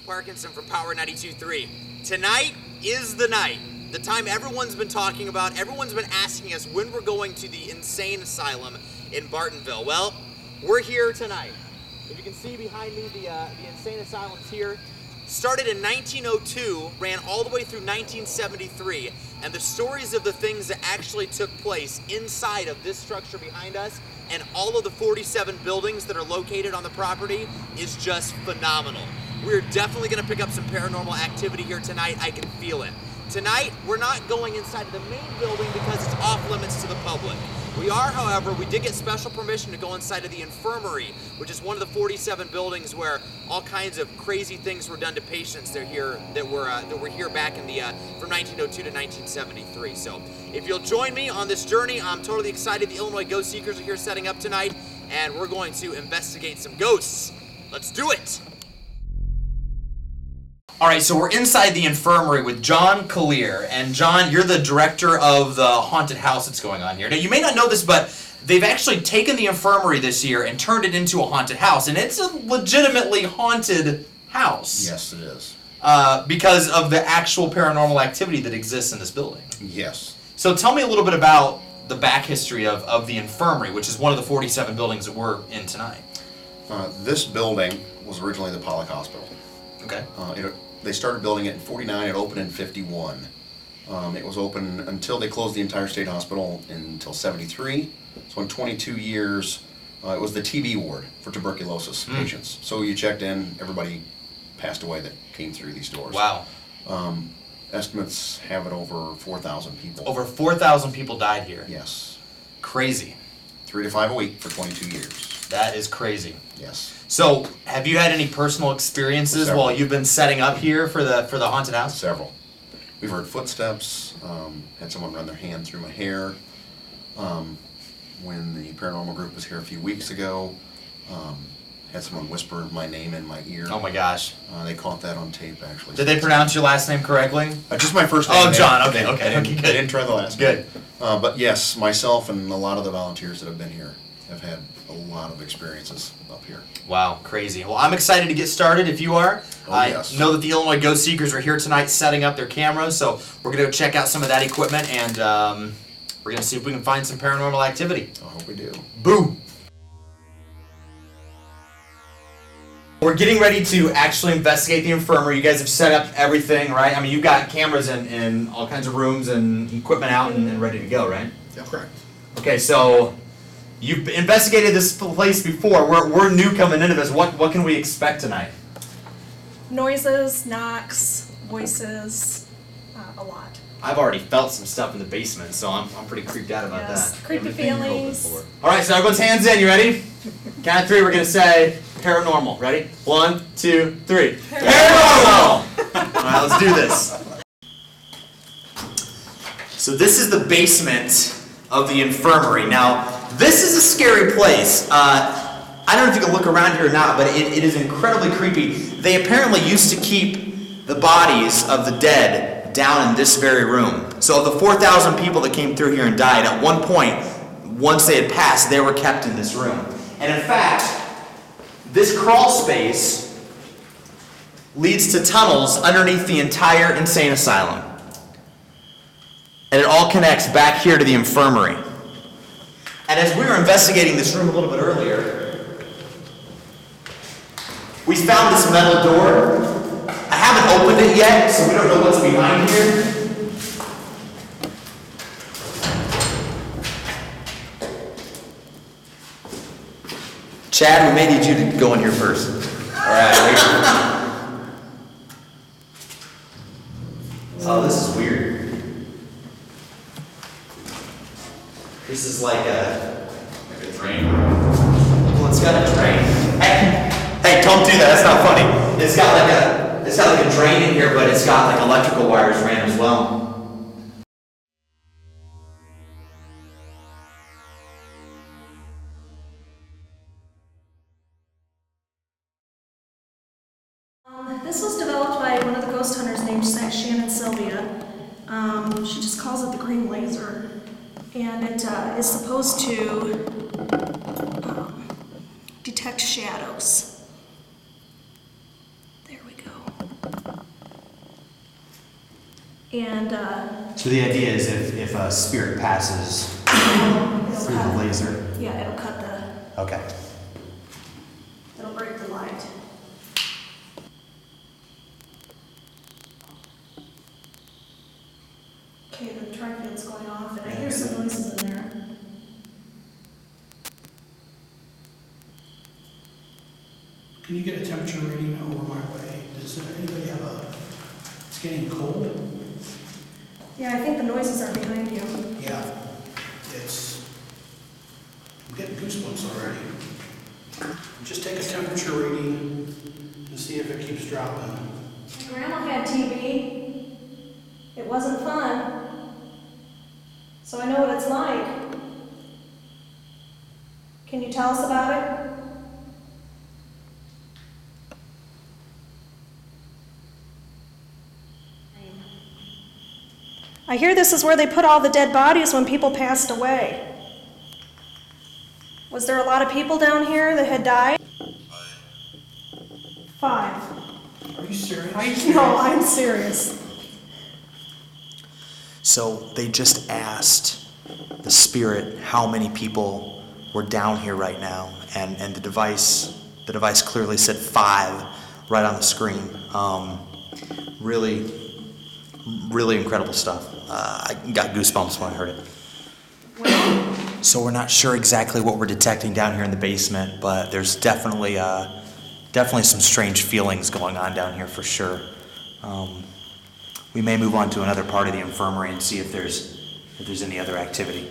Parkinson from Power 92.3. Tonight is the night. The time everyone's been talking about. Everyone's been asking us when we're going to the insane asylum in Bartonville. Well, we're here tonight. If you can see behind me, the insane asylum's here. Started in 1902, ran all the way through 1973, and the stories of the things that actually took place inside of this structure behind us and all of the 47 buildings that are located on the property is just phenomenal. We're definitely going to pick up some paranormal activity here tonight. I can feel it. Tonight, we're not going inside of the main building because it's off limits to the public. We are, however, we did get special permission to go inside of the infirmary, which is one of the 47 buildings where all kinds of crazy things were done to patients that were here back in the from 1902 to 1973. So, if you'll join me on this journey, I'm totally excited. The Illinois Ghost Seekers are here setting up tonight, and we're going to investigate some ghosts. Let's do it! All right, so we're inside the infirmary with John Collier. And John, you're the director of the haunted house that's going on here. Now, you may not know this, but they've actually taken the infirmary this year and turned it into a haunted house. And it's a legitimately haunted house. Yes, it is. Because of the actual paranormal activity that exists in this building. Yes. So tell me a little bit about the back history of the infirmary, which is one of the 47 buildings that we're in tonight. This building was originally the Pollock Hospital. Okay. They started building it in 49, it opened in 51. It was open until they closed the entire state hospital until 73. So in 22 years, it was the TB ward for tuberculosis patients. So you checked in, everybody passed away that came through these doors. Wow. Estimates have it over 4,000 people. Over 4,000 people died here. Yes. Crazy. 3 to 5 a week for 22 years. That is crazy. Yes. So, have you had any personal experiences Several. while you've been setting up here for the haunted house? Several. We've heard footsteps, had someone run their hand through my hair. When the paranormal group was here a few weeks ago, had someone whisper my name in my ear. Oh my gosh. They caught that on tape, actually. Did they pronounce your last name correctly? Just my first name. Oh, John. Okay, They good. didn't try the last Good. name. But yes, myself and a lot of the volunteers that have been here have had a lot of experiences up here. Wow, crazy. Well, I'm excited to get started if you are. Yes. I know that the Illinois Ghost Seekers are here tonight setting up their cameras, so we're going to check out some of that equipment, and we're going to see if we can find some paranormal activity. I hope we do. Boo! We're getting ready to actually investigate the infirmary. You guys have set up everything, right? I mean, you've got cameras in all kinds of rooms and equipment out and ready to go, right? Yeah, correct. Okay, so you've investigated this place before. We're new coming into this. What can we expect tonight? Noises, knocks, voices, a lot. I've already felt some stuff in the basement, so I'm pretty creeped out about that. Creepy feelings. All right, so everyone's hands in. You ready? Count of 3. We're gonna say paranormal. Ready? 1, 2, 3. Paranormal! All right, let's do this. So this is the basement of the infirmary. Now, this is a scary place. I don't know if you can look around here or not, but it is incredibly creepy. They apparently used to keep the bodies of the dead down in this very room. So of the 4,000 people that came through here and died, at one point, once they had passed, they were kept in this room. And in fact, this crawl space leads to tunnels underneath the entire insane asylum. And it all connects back here to the infirmary. And as we were investigating this room a little bit earlier, we found this metal door. I haven't opened it yet, so we don't know what's behind here. Chad, we may need you to go in here first. All right. Oh, this is weird. This is like a drain. Well, it's got a drain. Hey, don't do that. That's not funny. It's got like a drain in here, but it's got like electrical wires ran as well. This was developed by one of the ghost hunters named Shannon Sylvia. She just calls it the green laser. And it is supposed to detect shadows. There we go. And So the idea is if a spirit passes through the laser. Yeah, it'll cut the. Okay. It'll break the light. Okay, the tri-field's going off, and I hear some noises in there. Can you get a temperature reading over my way? Does anybody have it's getting cold? Yeah, I think the noises are behind you. Yeah, I'm getting goosebumps already. Just take a temperature reading and see if it keeps dropping. My grandma had TB. It wasn't fun. So I know what it's like. Can you tell us about it? I hear this is where they put all the dead bodies when people passed away. Was there a lot of people down here that had died? 5. Are you serious? No, I'm serious. So they just asked the spirit how many people were down here right now, and the device clearly said 5 right on the screen. Really incredible stuff. I got goosebumps when I heard it. So we're not sure exactly what we're detecting down here in the basement, but there's definitely some strange feelings going on down here for sure. We may move on to another part of the infirmary and see if there's any other activity.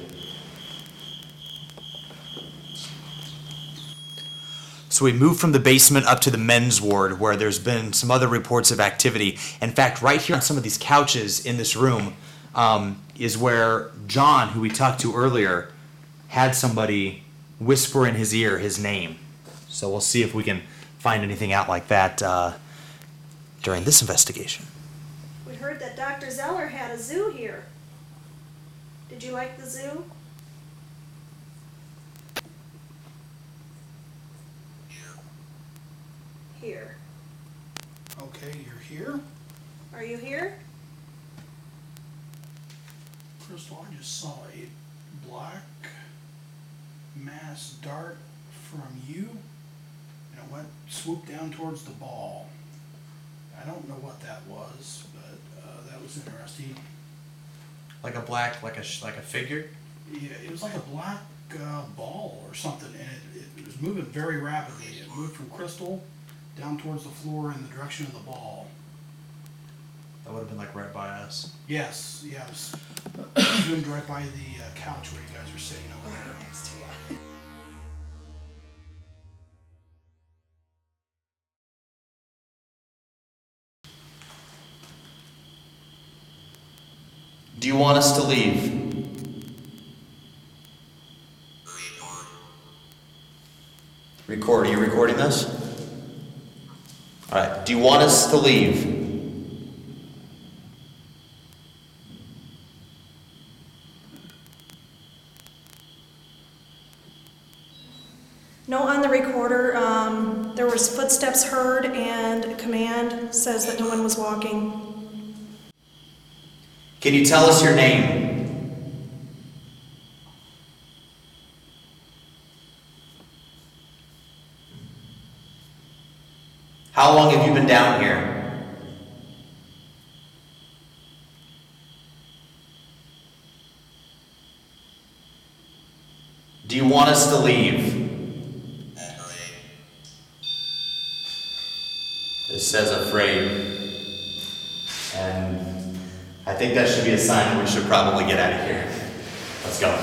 So we moved from the basement up to the men's ward, where there's been some other reports of activity. In fact, right here on some of these couches in this room is where John, who we talked to earlier, had somebody whisper in his ear his name. So we'll see if we can find anything out like that during this investigation. We heard that Dr. Zeller had a zoo here. Did you like the zoo? Here. Okay, you're here? Are you here? Crystal, I just saw a black mass dart from you, and it swooped down towards the ball. I don't know what that was, but that was interesting. Like a black, like a figure? Yeah, it was like a black ball or something, and it was moving very rapidly. It moved from Crystal down towards the floor in the direction of the ball. That would have been like right by us. Yes, yeah, it was zoomed right by the couch where you guys were sitting over there. Do you want us to leave? Record. Are you recording this? All right. Do you want us to leave? No, on the recorder, there was footsteps heard and a command says that no one was walking. Can you tell us your name? How long have you been down here? Do you want us to leave? It says afraid. And I think that should be a sign that we should probably get out of here. Let's go.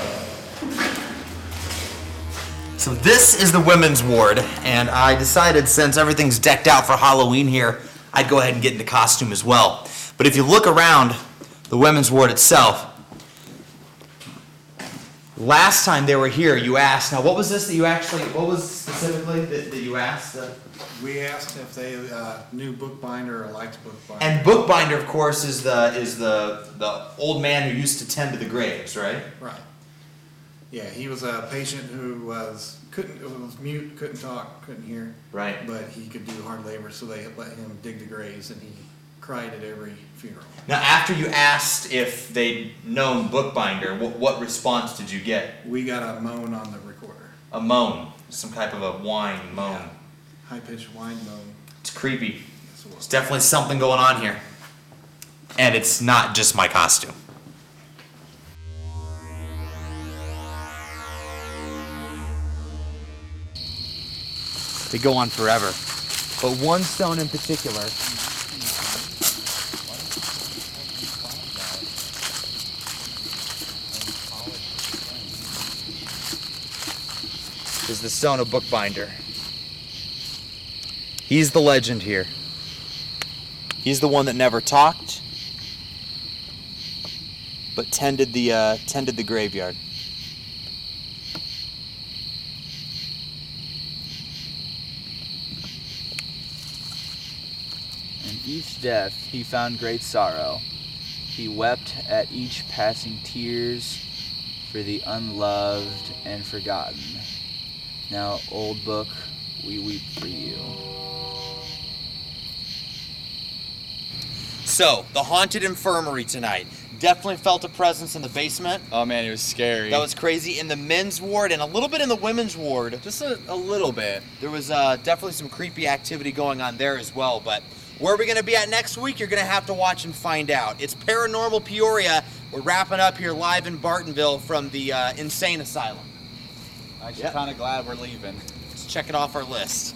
So this is the women's ward, and I decided since everything's decked out for Halloween here, I'd go ahead and get into costume as well. But if you look around the women's ward itself, last time they were here, you asked, now what was this that you actually, what was specifically that you asked? We asked if they knew Bookbinder or liked Bookbinder. And Bookbinder, of course, is the old man who used to tend to the graves, right? Right. Yeah, he was a patient who was mute, couldn't talk, couldn't hear. Right. But he could do hard labor, so they let him dig the graves, and he cried at every funeral. Now, after you asked if they'd known Bookbinder, what response did you get? We got a moan on the recorder. A moan, some type of a whine moan. Yeah. High-pitched whine moan. It's creepy. Yes, it was. There's definitely something going on here. And it's not just my costume. They go on forever. But one stone in particular is the stone of Bookbinder. He's the legend here. He's the one that never talked, but tended the graveyard. In each death he found great sorrow. He wept at each passing tears for the unloved and forgotten. Now, old book, we weep for you. So, the haunted infirmary tonight. Definitely felt a presence in the basement. Oh man, it was scary. That was crazy. In the men's ward and a little bit in the women's ward. just a little bit. There was definitely some creepy activity going on there as well. But where are we going to be at next week? You're going to have to watch and find out. It's Paranormal Peoria. We're wrapping up here live in Bartonville from the Insane Asylum. Actually, kind of glad we're leaving. Let's check it off our list.